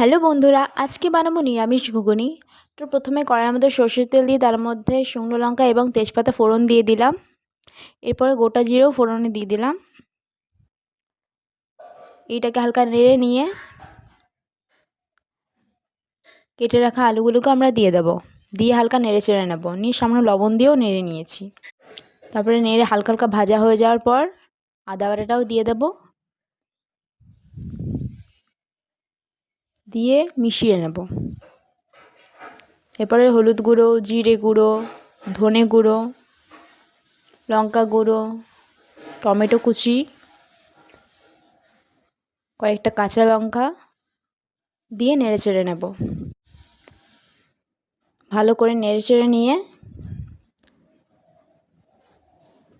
Hello বন্ধুরা, আজকে বানাবো নিরামিষ ঘুগনি। তো প্রথমে কড়াইয়ের মধ্যে সরষের তেল দিয়ে তার মধ্যে শুকনো লঙ্কা এবং তেজপাতা ফোড়ন দিয়ে দিলাম। এরপরে গোটা জিরেও ফোড়নে দিয়ে দিলাম। এইটাকে হালকা নেড়ে নিয়ে কেটে রাখা আলুগুলোকে আমরা দিয়ে দেবো। দিয়ে হালকা নেড়ে চেড়ে নেবো, নিয়ে সামান্য লবণ দিয়েও নেড়ে নিয়েছি। তারপরে নেড়ে হালকা হালকা ভাজা হয়ে যাওয়ার পর আদা বাটাটাও দিয়ে দেবো, দিয়ে মিশিয়ে নেব। এরপরে হলুদ গুঁড়ো, জিরে গুঁড়ো, ধনে গুঁড়ো, লঙ্কা গুঁড়ো, টমেটো কুচি, কয়েকটা কাঁচা লঙ্কা দিয়ে নেড়ে চেড়ে নেব। ভালো করে নেড়ে চেড়ে নিয়ে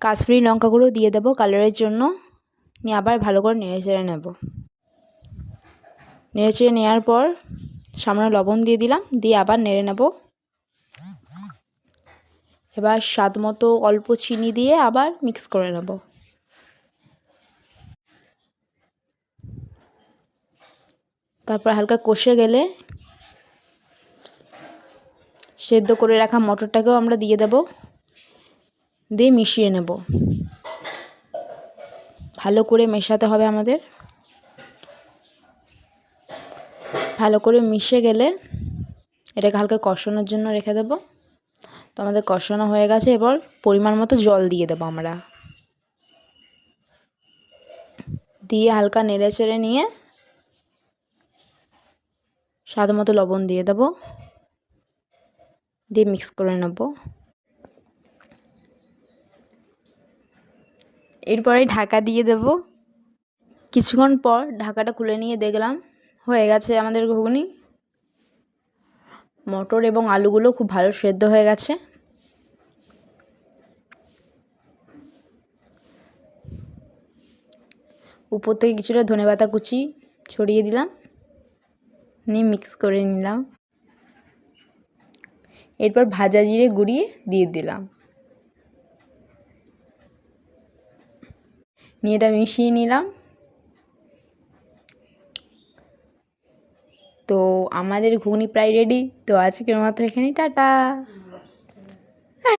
কাশ্মীরি লঙ্কা গুঁড়ো দিয়ে দেবো কালারের জন্য। নিয়ে আবার ভালো করে নেড়ে চেড়ে নেব। নেড়ে চেড়ে নেওয়ার পর সামান্য লবণ দিয়ে দিলাম, দিয়ে আবার নেড়ে নেব। এবার স্বাদ মতো অল্প চিনি দিয়ে আবার মিক্স করে নেব। তারপর হালকা কষে গেলে সেদ্ধ করে রাখা মটরটাকেও আমরা দিয়ে দেব, দিয়ে মিশিয়ে নেব। ভালো করে মেশাতে হবে আমাদের। ভালো করে মিশে গেলে এটাকে হালকা কষানোর জন্য রেখে দেব। তো আমাদের কষানো হয়ে গেছে, এবার পরিমাণ মতো জল দিয়ে দেবো আমরা। দিয়ে হালকা নেড়ে চেড়ে নিয়ে স্বাদ মতো লবণ দিয়ে দেবো, দিয়ে মিক্স করে নেব। এরপরে ঢাকা দিয়ে দেব। কিছুক্ষণ পর ঢাকাটা খুলে নিয়ে দেখলাম হয়ে গেছে আমাদের ঘুগনি। মটর এবং আলুগুলো খুব ভালো সেদ্ধ হয়ে গেছে। উপর থেকে কিছুটা ধনেপাতা কুচি ছড়িয়ে দিলাম, নিয়ে মিক্স করে নিলাম। এরপর ভাজা জিরে গুঁড়িয়ে দিয়ে দিলাম, নিয়ে এটা মিশিয়ে নিলাম। তো আমাদের ঘুগনি প্রায় রেডি। তো আজকের মতো এখানেই টাটা।